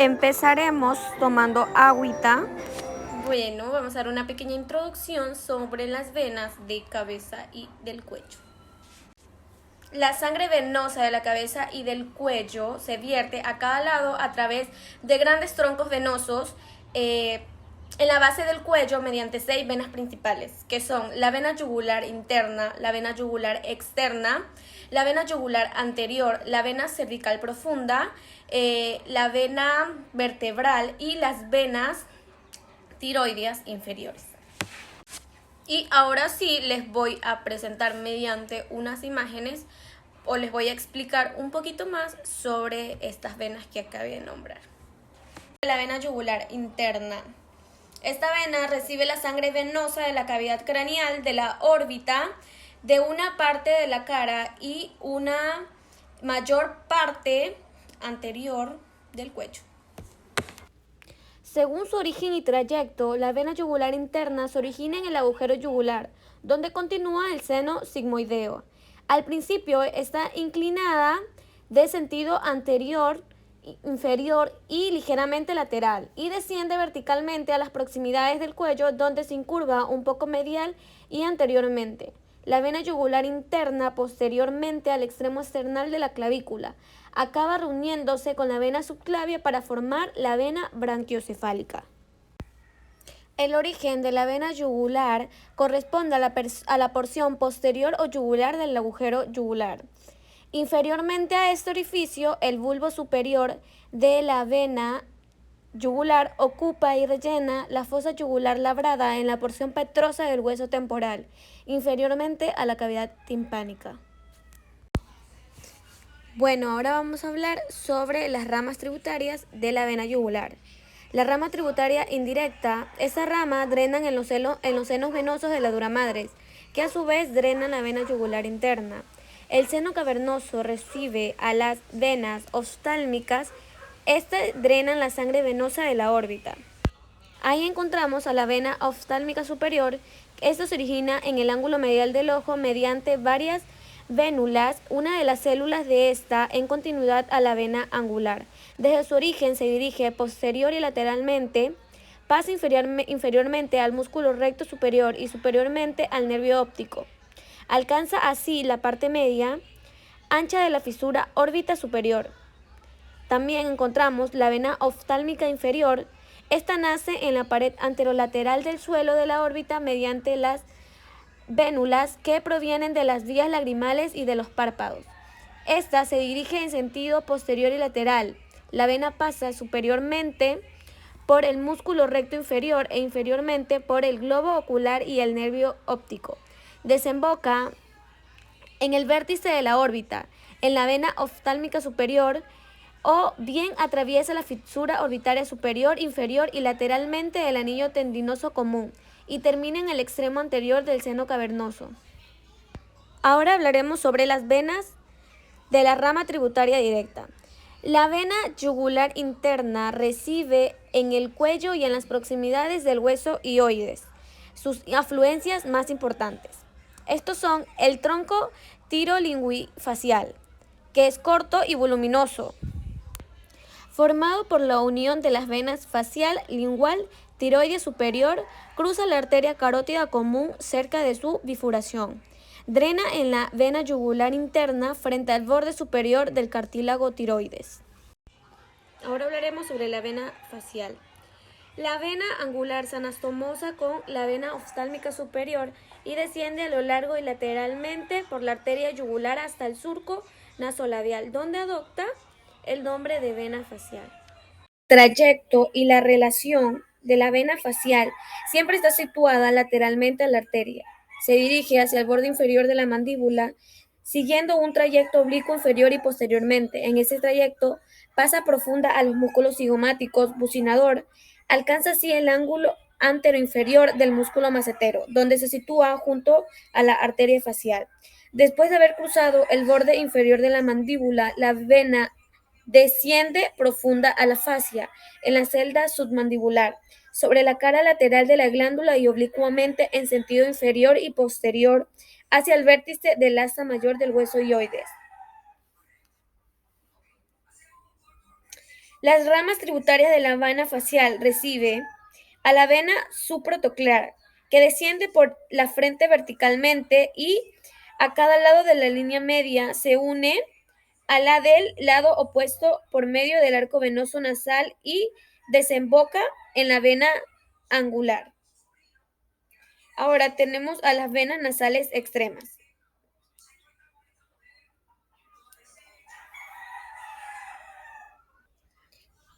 Empezaremos tomando agüita. Bueno, vamos a dar una pequeña introducción sobre las venas de cabeza y del cuello. La sangre venosa de la cabeza y del cuello se vierte a cada lado a través de grandes troncos venosos en la base del cuello mediante 6 venas principales, que son la vena yugular interna, la vena yugular externa, la vena yugular anterior, la vena cervical profunda, la vena vertebral y las venas tiroideas inferiores. Y ahora sí les voy a presentar mediante unas imágenes o les voy a explicar un poquito más sobre estas venas que acabé de nombrar. La vena yugular interna. Esta vena recibe la sangre venosa de la cavidad craneal, de la órbita, de una parte de la cara y una mayor parte anterior del cuello. Según su origen y trayecto, la vena yugular interna se origina en el agujero yugular, donde continúa el seno sigmoideo. Al principio está inclinada de sentido anterior, inferior y ligeramente lateral, y desciende verticalmente a las proximidades del cuello, donde se incurva un poco medial y anteriormente. La vena yugular interna posteriormente al extremo external de la clavícula. Acaba reuniéndose con la vena subclavia para formar la vena branquiocefálica. El origen de la vena yugular corresponde a la porción posterior o yugular del agujero yugular. Inferiormente a este orificio, el bulbo superior de la vena yugular ocupa y rellena la fosa yugular labrada en la porción petrosa del hueso temporal, inferiormente a la cavidad timpánica. Bueno, ahora vamos a hablar sobre las ramas tributarias de la vena yugular. La rama tributaria indirecta, esa rama drenan en los senos venosos de la dura madre, que a su vez drenan la vena yugular interna. El seno cavernoso recibe a las venas oftálmicas, estas drenan la sangre venosa de la órbita. Ahí encontramos a la vena oftálmica superior. Esto se origina en el ángulo medial del ojo mediante varias vénulas, una de las células de esta en continuidad a la vena angular. Desde su origen se dirige posterior y lateralmente, pasa inferiormente al músculo recto superior y superiormente al nervio óptico. Alcanza así la parte media ancha de la fisura órbita superior. También encontramos la vena oftálmica inferior. Esta nace en la pared anterolateral del suelo de la órbita mediante las vénulas que provienen de las vías lagrimales y de los párpados. Esta se dirige en sentido posterior y lateral. La vena pasa superiormente por el músculo recto inferior e inferiormente por el globo ocular y el nervio óptico. Desemboca en el vértice de la órbita, en la vena oftálmica superior, o bien atraviesa la fisura orbitaria superior, inferior y lateralmente del anillo tendinoso común y termina en el extremo anterior del seno cavernoso. Ahora hablaremos sobre las venas de la rama tributaria directa. La vena yugular interna recibe en el cuello y en las proximidades del hueso hioides sus afluencias más importantes. Estos son el tronco tirolinguifacial, que es corto y voluminoso, formado por la unión de las venas facial, lingual, tiroides superior, cruza la arteria carótida común cerca de su bifurcación. Drena en la vena yugular interna frente al borde superior del cartílago tiroides. Ahora hablaremos sobre la vena facial. La vena angular se anastomosa con la vena oftálmica superior y desciende a lo largo y lateralmente por la arteria yugular hasta el surco nasolabial, donde adopta el nombre de vena facial. Trayecto y la relación de la vena facial siempre está situada lateralmente a la arteria. Se dirige hacia el borde inferior de la mandíbula, siguiendo un trayecto oblicuo inferior y posteriormente. En ese trayecto pasa profunda a los músculos cigomáticos, bucinador, alcanza así el ángulo anteroinferior del músculo macetero, donde se sitúa junto a la arteria facial. Después de haber cruzado el borde inferior de la mandíbula, la vena desciende profunda a la fascia, en la celda submandibular, sobre la cara lateral de la glándula y oblicuamente en sentido inferior y posterior hacia el vértice del asa mayor del hueso hioides. Las ramas tributarias de la vena facial recibe a la vena suprotoclear, que desciende por la frente verticalmente y a cada lado de la línea media se une a la del lado opuesto por medio del arco venoso nasal y desemboca en la vena angular. Ahora tenemos a las venas nasales extremas,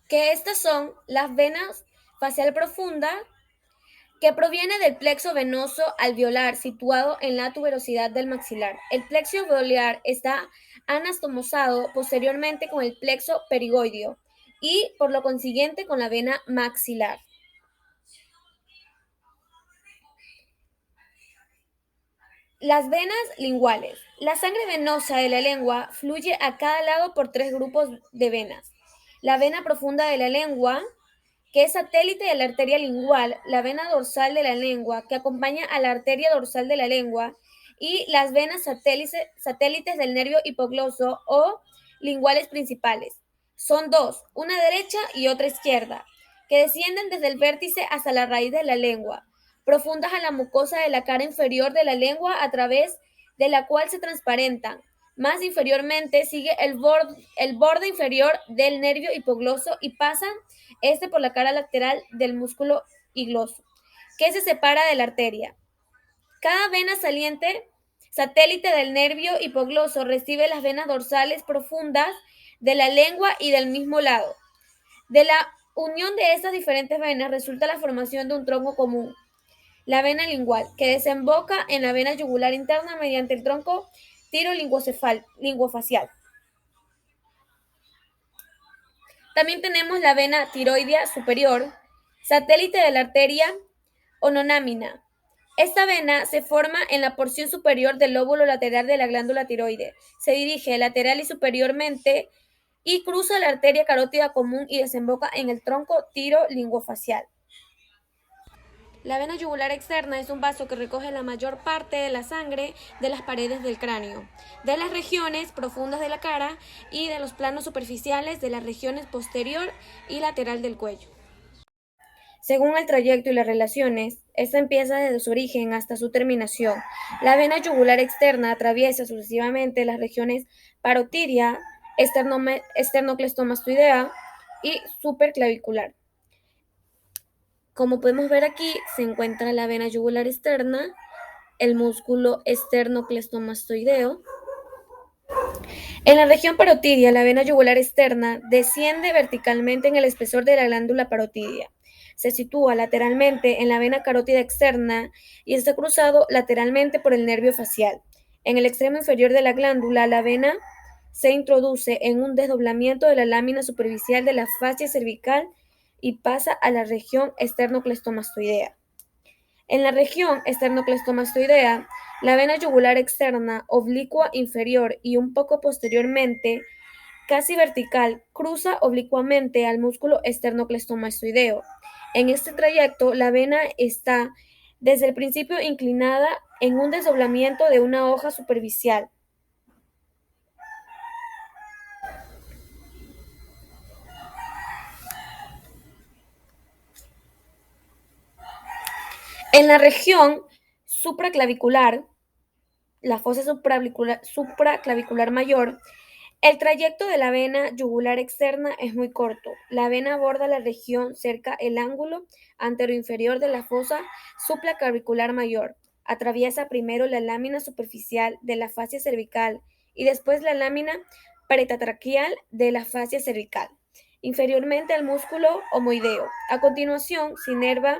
que estas son las venas facial profunda, que proviene del plexo venoso alveolar situado en la tuberosidad del maxilar. El plexo alveolar está anastomosado posteriormente con el plexo perigoideo y por lo consiguiente con la vena maxilar. Las venas linguales. La sangre venosa de la lengua fluye a cada lado por tres grupos de venas. La vena profunda de la lengua, que es satélite de la arteria lingual, la vena dorsal de la lengua, que acompaña a la arteria dorsal de la lengua, y las venas satélites del nervio hipogloso o linguales principales. Son dos, una derecha y otra izquierda, que descienden desde el vértice hasta la raíz de la lengua, profundas a la mucosa de la cara inferior de la lengua a través de la cual se transparentan. Más inferiormente sigue el borde inferior del nervio hipogloso y pasan por la cara lateral del músculo higloso, que se separa de la arteria. Cada vena saliente, satélite del nervio hipogloso, recibe las venas dorsales profundas de la lengua y del mismo lado. De la unión de estas diferentes venas resulta la formación de un tronco común, la vena lingual, que desemboca en la vena yugular interna mediante el tronco tirolinguofacial. También tenemos la vena tiroidea superior, satélite de la arteria ononámina. Esta vena se forma en la porción superior del lóbulo lateral de la glándula tiroide. Se dirige lateral y superiormente y cruza la arteria carótida común y desemboca en el tronco tirolinguofacial. La vena yugular externa es un vaso que recoge la mayor parte de la sangre de las paredes del cráneo, de las regiones profundas de la cara y de los planos superficiales de las regiones posterior y lateral del cuello. Según el trayecto y las relaciones, esta empieza desde su origen hasta su terminación. La vena yugular externa atraviesa sucesivamente las regiones parotidia, esternocleistomastoidea y superclavicular. Como podemos ver aquí, se encuentra la vena yugular externa, el músculo esternocleistomastoideo. En la región parotidia, la vena yugular externa desciende verticalmente en el espesor de la glándula parotidia. Se sitúa lateralmente en la vena carótida externa y está cruzado lateralmente por el nervio facial. En el extremo inferior de la glándula, la vena se introduce en un desdoblamiento de la lámina superficial de la fascia cervical y pasa a la región esternocleistomastoidea. En la región esternocleistomastoidea, la vena yugular externa, oblicua inferior y un poco posteriormente, casi vertical, cruza oblicuamente al músculo esternocleistomastoideo. En este trayecto, la vena está desde el principio inclinada en un desdoblamiento de una hoja superficial. En la región supraclavicular, la fosa supraclavicular mayor, el trayecto de la vena yugular externa es muy corto. La vena aborda la región cerca el ángulo anteroinferior de la fosa supraclavicular mayor. Atraviesa primero la lámina superficial de la fascia cervical y después la lámina paretatraquial de la fascia cervical, inferiormente al músculo omoideo. A continuación, se inerva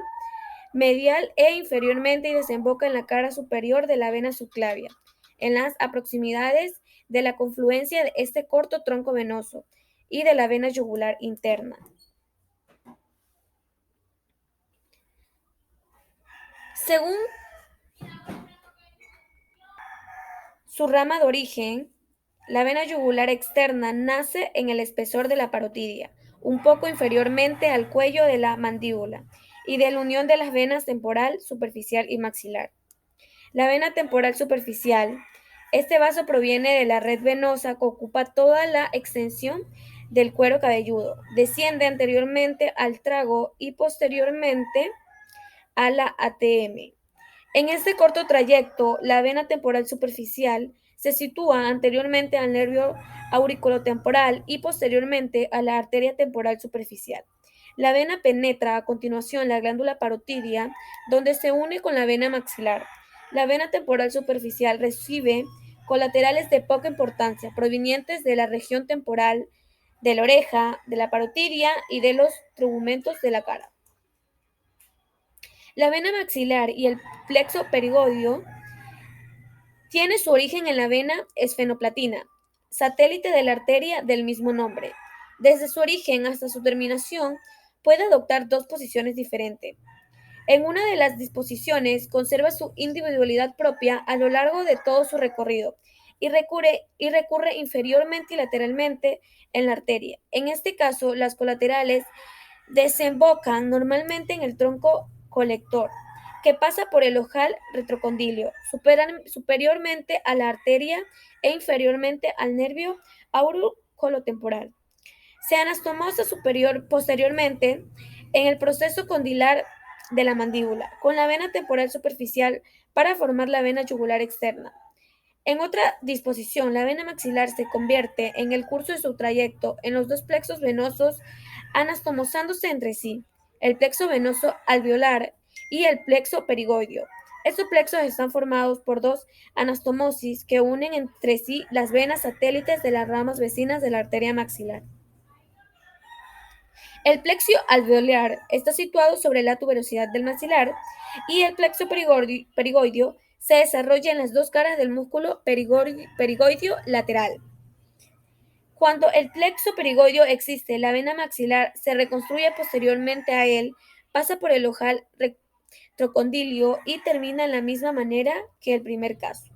medial e inferiormente y desemboca en la cara superior de la vena subclavia, en las proximidades de la confluencia de este corto tronco venoso y de la vena yugular interna. Según su rama de origen, la vena yugular externa nace en el espesor de la parotidia, un poco inferiormente al cuello de la mandíbula, y de la unión de las venas temporal, superficial y maxilar. La vena temporal superficial. Este vaso proviene de la red venosa que ocupa toda la extensión del cuero cabelludo. Desciende anteriormente al trago y posteriormente a la ATM. En este corto trayecto, la vena temporal superficial se sitúa anteriormente al nervio auriculotemporal y posteriormente a la arteria temporal superficial. La vena penetra a continuación la glándula parotidia, donde se une con la vena maxilar. La vena temporal superficial recibe colaterales de poca importancia, provenientes de la región temporal, de la oreja, de la parotidia y de los tegumentos de la cara. La vena maxilar y el plexo perigodio tiene su origen en la vena esfenoplatina, satélite de la arteria del mismo nombre. Desde su origen hasta su terminación, puede adoptar dos posiciones diferentes. En una de las disposiciones conserva su individualidad propia a lo largo de todo su recorrido y recurre inferiormente y lateralmente en la arteria. En este caso, las colaterales desembocan normalmente en el tronco colector, que pasa por el ojal retrocondilio, superiormente a la arteria e inferiormente al nervio auriculotemporal. Se anastomosa posteriormente en el proceso condilar de la mandíbula, con la vena temporal superficial para formar la vena yugular externa. En otra disposición, la vena maxilar se convierte, en el curso de su trayecto, en los dos plexos venosos anastomosándose entre sí, el plexo venoso alveolar y el plexo perigoideo. Estos plexos están formados por dos anastomosis que unen entre sí las venas satélites de las ramas vecinas de la arteria maxilar. El plexo alveolar está situado sobre la tuberosidad del maxilar y el plexo perigoideo se desarrolla en las dos caras del músculo perigoideo lateral. Cuando el plexo perigoideo existe, la vena maxilar se reconstruye posteriormente a él, pasa por el ojal retrocondilio y termina en la misma manera que el primer caso.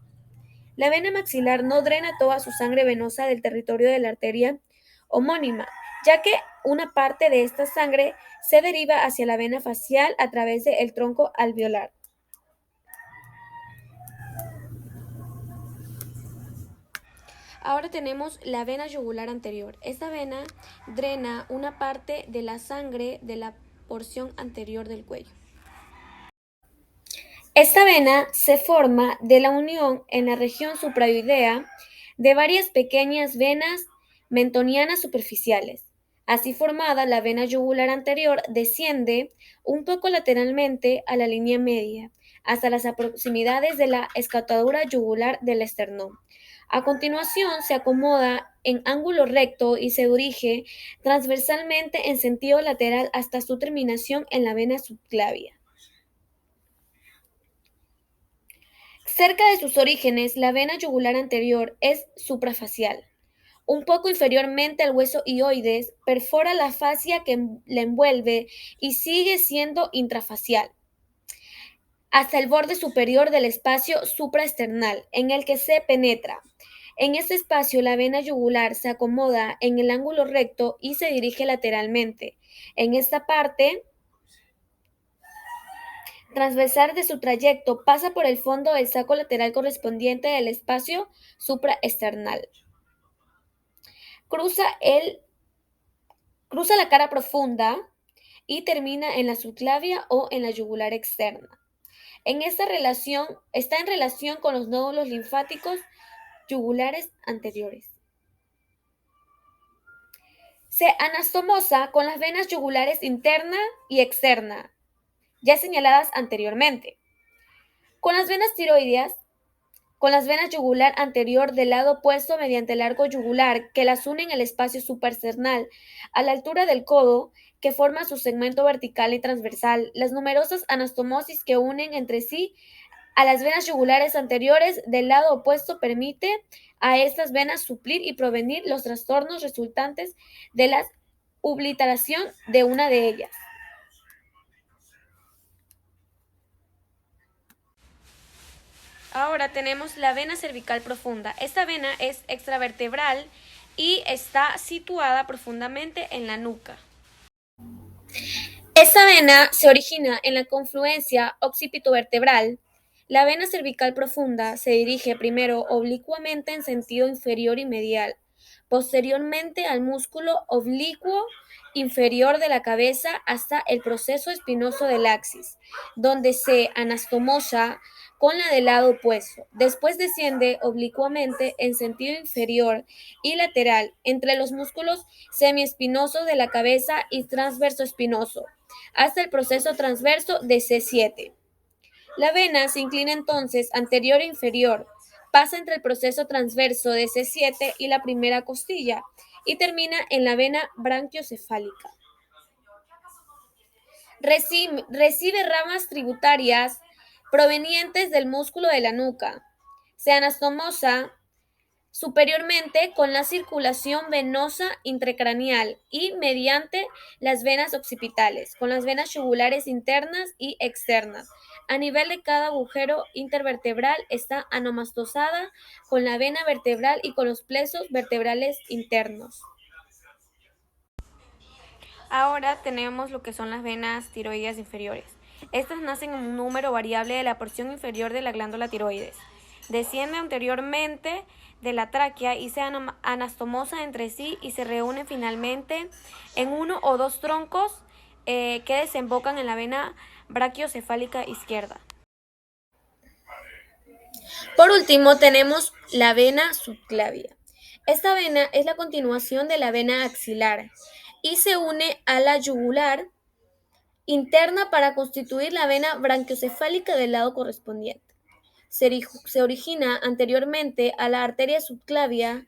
La vena maxilar no drena toda su sangre venosa del territorio de la arteria homónima, ya que una parte de esta sangre se deriva hacia la vena facial a través del tronco alveolar. Ahora tenemos la vena yugular anterior. Esta vena drena una parte de la sangre de la porción anterior del cuello. Esta vena se forma de la unión en la región supraoidea de varias pequeñas venas mentonianas superficiales. Así formada, la vena yugular anterior desciende un poco lateralmente a la línea media, hasta las proximidades de la escotadura yugular del esternón. A continuación, se acomoda en ángulo recto y se dirige transversalmente en sentido lateral hasta su terminación en la vena subclavia. Cerca de sus orígenes, la vena yugular anterior es suprafacial. Un poco inferiormente al hueso hioides, perfora la fascia que la envuelve y sigue siendo intrafacial, hasta el borde superior del espacio supraesternal, en el que se penetra. En este espacio, la vena yugular se acomoda en el ángulo recto y se dirige lateralmente. En esta parte transversal de su trayecto pasa por el fondo del saco lateral correspondiente del espacio supraesternal. Cruza la cara profunda y termina en la subclavia o en la yugular externa. Está en relación con los nódulos linfáticos yugulares anteriores. Se anastomosa con las venas yugulares interna y externa, ya señaladas anteriormente. Con las venas tiroideas, con las venas yugular anterior del lado opuesto mediante el arco yugular que las une en el espacio supraesternal a la altura del codo que forma su segmento vertical y transversal, las numerosas anastomosis que unen entre sí a las venas yugulares anteriores del lado opuesto permite a estas venas suplir y prevenir los trastornos resultantes de la obliteración de una de ellas. Ahora tenemos la vena cervical profunda. Esta vena es extravertebral y está situada profundamente en la nuca. Esta vena se origina en la confluencia occipitovertebral. La vena cervical profunda se dirige primero oblicuamente en sentido inferior y medial, posteriormente al músculo oblicuo inferior de la cabeza hasta el proceso espinoso del axis, donde se anastomosa con la del lado opuesto. Después desciende oblicuamente en sentido inferior y lateral entre los músculos semiespinosos de la cabeza y transverso espinoso, hasta el proceso transverso de C7. La vena se inclina entonces anterior e inferior, pasa entre el proceso transverso de C7 y la primera costilla y termina en la vena branquiocefálica. Recibe ramas tributarias provenientes del músculo de la nuca. Se anastomosa superiormente con la circulación venosa intracraneal y mediante las venas occipitales, con las venas yugulares internas y externas. A nivel de cada agujero intervertebral está anomastosada con la vena vertebral y con los plexos vertebrales internos. Ahora tenemos lo que son las venas tiroideas inferiores. Estas nacen en un número variable de la porción inferior de la glándula tiroides. Desciende anteriormente de la tráquea y se anastomosa entre sí y se reúnen finalmente en uno o dos troncos que desembocan en la vena braquiocefálica izquierda. Por último, tenemos la vena subclavia. Esta vena es la continuación de la vena axilar y se une a la yugular interna para constituir la vena branquiocefálica del lado correspondiente. Se origina anteriormente a la arteria subclavia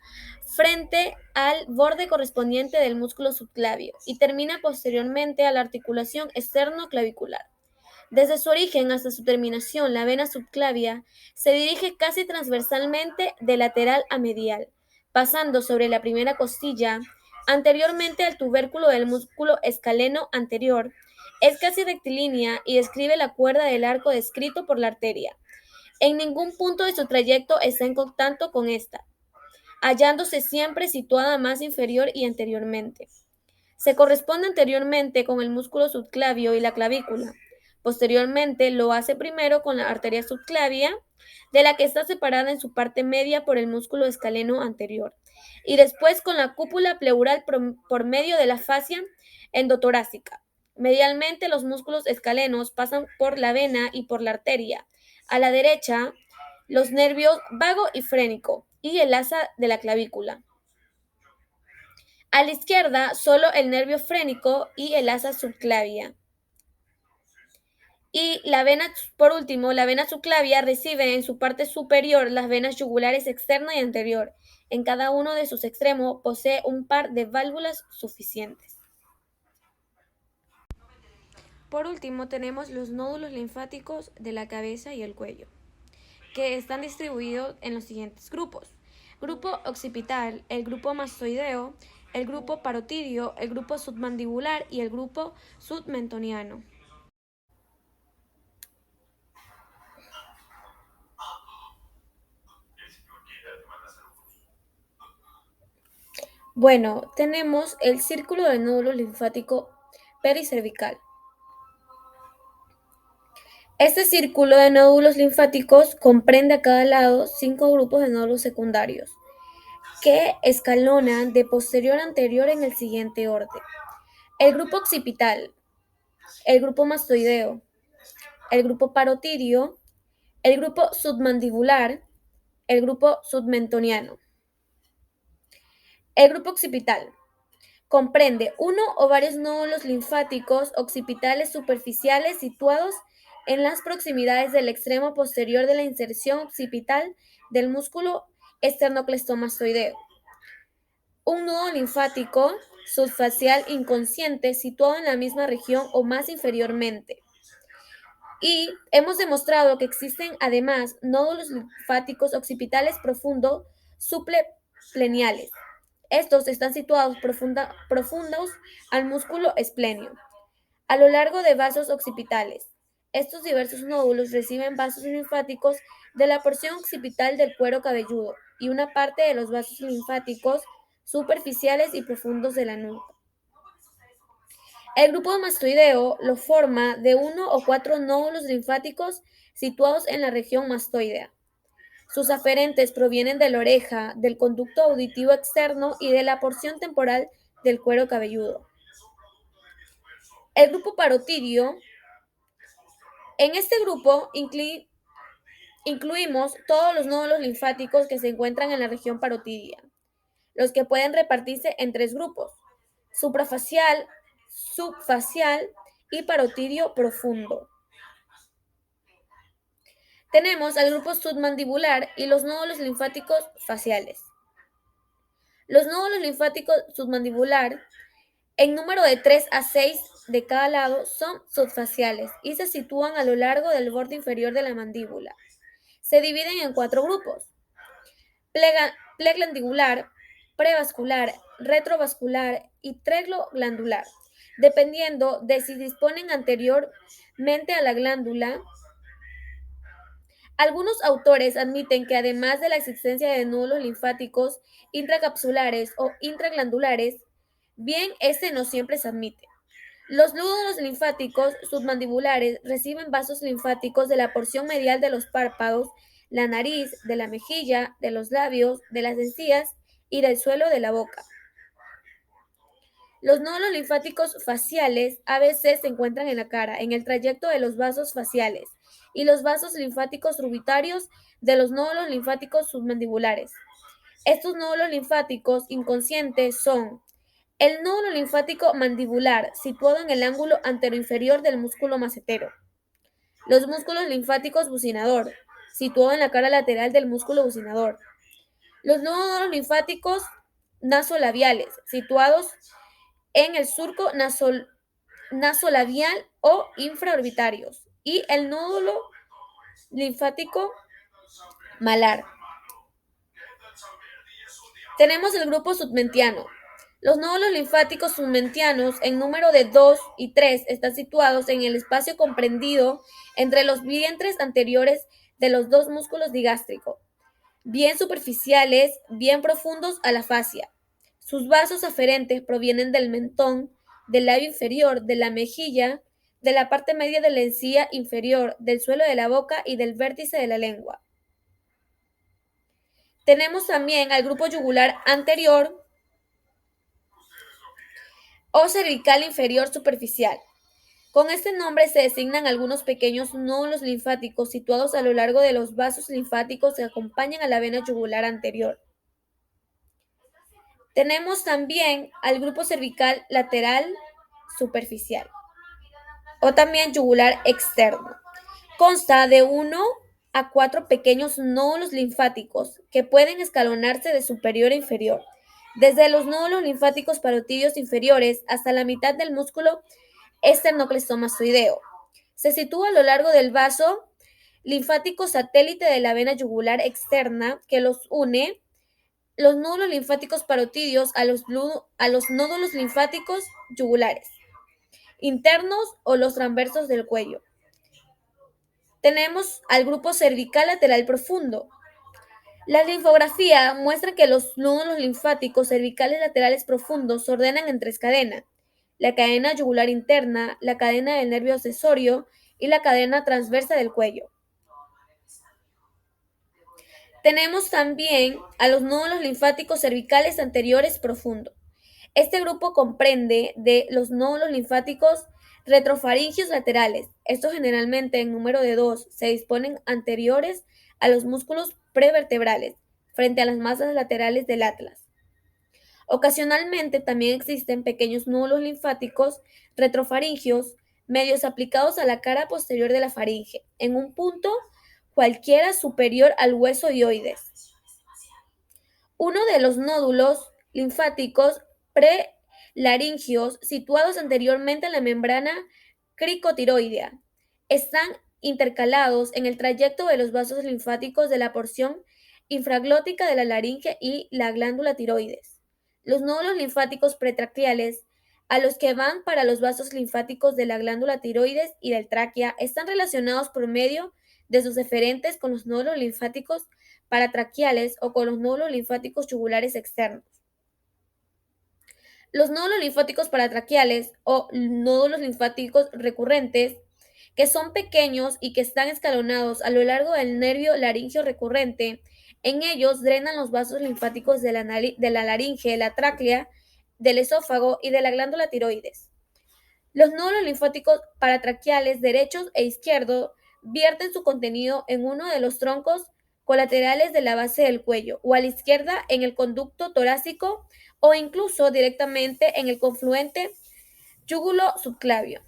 frente al borde correspondiente del músculo subclavio y termina posteriormente a la articulación externo-clavicular. Desde su origen hasta su terminación, la vena subclavia se dirige casi transversalmente de lateral a medial, pasando sobre la primera costilla, anteriormente al tubérculo del músculo escaleno anterior. Es casi rectilínea y describe la cuerda del arco descrito por la arteria. En ningún punto de su trayecto está en contacto con esta, hallándose siempre situada más inferior y anteriormente. Se corresponde anteriormente con el músculo subclavio y la clavícula. Posteriormente lo hace primero con la arteria subclavia, de la que está separada en su parte media por el músculo escaleno anterior, y después con la cúpula pleural por medio de la fascia endotorácica. Medialmente los músculos escalenos pasan por la vena y por la arteria. A la derecha, los nervios vago y frénico y el asa de la clavícula. A la izquierda, solo el nervio frénico y el asa subclavia. Y la vena, por último, la vena subclavia recibe en su parte superior las venas yugulares externa y anterior. En cada uno de sus extremos posee un par de válvulas suficientes. Por último, tenemos los nódulos linfáticos de la cabeza y el cuello, que están distribuidos en los siguientes grupos. Grupo occipital, el grupo mastoideo, el grupo parotidio, el grupo submandibular y el grupo submentoniano. Bueno, tenemos el círculo del nódulo linfático pericervical. Este círculo de nódulos linfáticos comprende a cada lado 5 grupos de nódulos secundarios, que escalonan de posterior a anterior en el siguiente orden. El grupo occipital, el grupo mastoideo, el grupo parotidio, el grupo submandibular, el grupo submentoniano. El grupo occipital comprende uno o varios nódulos linfáticos occipitales superficiales situados en las proximidades del extremo posterior de la inserción occipital del músculo esternocleidomastoideo. Un nodo linfático subfacial inconsciente situado en la misma región o más inferiormente. Y hemos demostrado que existen además nódulos linfáticos occipitales profundos supraespleneales. Estos están situados profundos al músculo esplenio, a lo largo de vasos occipitales. Estos diversos nódulos reciben vasos linfáticos de la porción occipital del cuero cabelludo y una parte de los vasos linfáticos superficiales y profundos de la nuca. El grupo mastoideo lo forma de 1 o 4 nódulos linfáticos situados en la región mastoidea. Sus aferentes provienen de la oreja, del conducto auditivo externo y de la porción temporal del cuero cabelludo. El grupo parotidio. En este grupo incluimos todos los nódulos linfáticos que se encuentran en la región parotidia, los que pueden repartirse en tres grupos: suprafacial, subfacial y parotidio profundo. Tenemos al grupo submandibular y los nódulos linfáticos faciales. Los nódulos linfáticos submandibular, en número de 3 a 6 de cada lado, son subfaciales y se sitúan a lo largo del borde inferior de la mandíbula. Se dividen en cuatro grupos: preglandular, prevascular, retrovascular y trecloglandular, dependiendo de si disponen anteriormente a la glándula. Algunos autores admiten que además de la existencia de nódulos linfáticos intracapsulares o intraglandulares, bien este no siempre se admite. Los nódulos linfáticos submandibulares reciben vasos linfáticos de la porción medial de los párpados, la nariz, de la mejilla, de los labios, de las encías y del suelo de la boca. Los nódulos linfáticos faciales a veces se encuentran en la cara, en el trayecto de los vasos faciales, y los vasos linfáticos tributarios de los nódulos linfáticos submandibulares. Estos nódulos linfáticos inconscientes son el nódulo linfático mandibular, situado en el ángulo anteroinferior del músculo macetero. Los músculos linfáticos bucinador, situado en la cara lateral del músculo bucinador. Los nódulos linfáticos nasolabiales, situados en el surco nasolabial o infraorbitarios. Y el nódulo linfático malar. Tenemos el grupo submentiano. Los nódulos linfáticos submentianos, en número de 2 y 3, están situados en el espacio comprendido entre los vientres anteriores de los dos músculos digástricos, bien superficiales, bien profundos a la fascia. Sus vasos aferentes provienen del mentón, del labio inferior, de la mejilla, de la parte media de la encía inferior, del suelo de la boca y del vértice de la lengua. Tenemos también al grupo yugular anterior o cervical inferior superficial. Con este nombre se designan algunos pequeños nódulos linfáticos situados a lo largo de los vasos linfáticos que acompañan a la vena yugular anterior. Tenemos también al grupo cervical lateral superficial o también yugular externo. Consta de 1 a 4 pequeños nódulos linfáticos que pueden escalonarse de superior a inferior, desde los nódulos linfáticos parotidios inferiores hasta la mitad del músculo esternocleidomastoideo. Se sitúa a lo largo del vaso linfático satélite de la vena yugular externa que los une los nódulos linfáticos parotidios a los nódulos linfáticos yugulares internos o los transversos del cuello. Tenemos al grupo cervical lateral profundo. La linfografía muestra que los nódulos linfáticos cervicales laterales profundos se ordenan en tres cadenas: la cadena yugular interna, la cadena del nervio accesorio y la cadena transversa del cuello. Tenemos también a los nódulos linfáticos cervicales anteriores profundos. Este grupo comprende de los nódulos linfáticos retrofaringios laterales. Estos generalmente en número de 2 se disponen anteriores a los músculos prevertebrales, frente a las masas laterales del atlas. Ocasionalmente también existen pequeños nódulos linfáticos retrofaringios medios aplicados a la cara posterior de la faringe, en un punto cualquiera superior al hueso dioides. Uno de los nódulos linfáticos prelaringios, situados anteriormente a la membrana cricotiroidea, están intercalados en el trayecto de los vasos linfáticos de la porción infraglótica de la laringe y la glándula tiroides. Los nódulos linfáticos pretraquiales, a los que van para los vasos linfáticos de la glándula tiroides y del tráquea, están relacionados por medio de sus eferentes con los nódulos linfáticos paratraquiales o con los nódulos linfáticos yugulares externos. Los nódulos linfáticos paratraquiales o nódulos linfáticos recurrentes que son pequeños y que están escalonados a lo largo del nervio laringio recurrente. En ellos drenan los vasos linfáticos de la laringe, la tráquea, del esófago y de la glándula tiroides. Los nódulos linfáticos paratraqueales derechos e izquierdos vierten su contenido en uno de los troncos colaterales de la base del cuello o a la izquierda en el conducto torácico o incluso directamente en el confluente yúgulo subclavio.